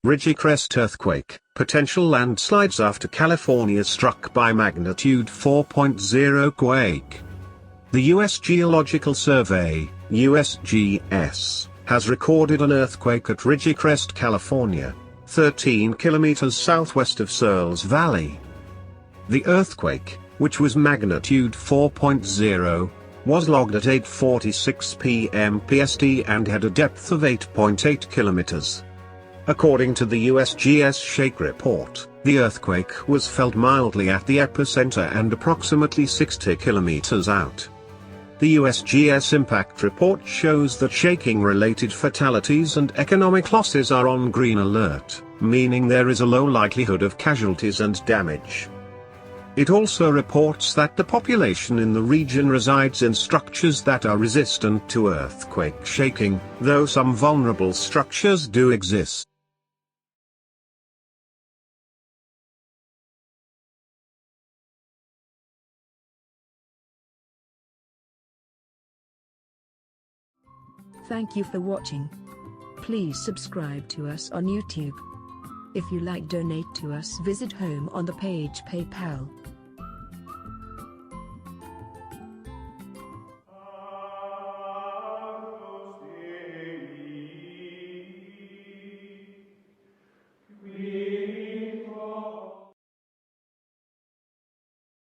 Ridgecrest earthquake, potential landslides after California struck by magnitude 4.0 quake. The U.S. Geological Survey, USGS, has recorded an earthquake at Ridgecrest, California, 13 kilometers southwest of Searles Valley. The earthquake, which was magnitude 4.0, was logged at 8:46 p.m. PST and had a depth of 8.8 kilometers. According to the USGS Shake report, the earthquake was felt mildly at the epicenter and approximately 60 kilometers out. The USGS impact report shows that shaking-related fatalities and economic losses are on green alert, meaning there is a low likelihood of casualties and damage. It also reports that the population in the region resides in structures that are resistant to earthquake shaking, though some vulnerable structures do exist. Thank you for watching. Please subscribe to us on YouTube. If you like, donate to us, visit home on the page PayPal.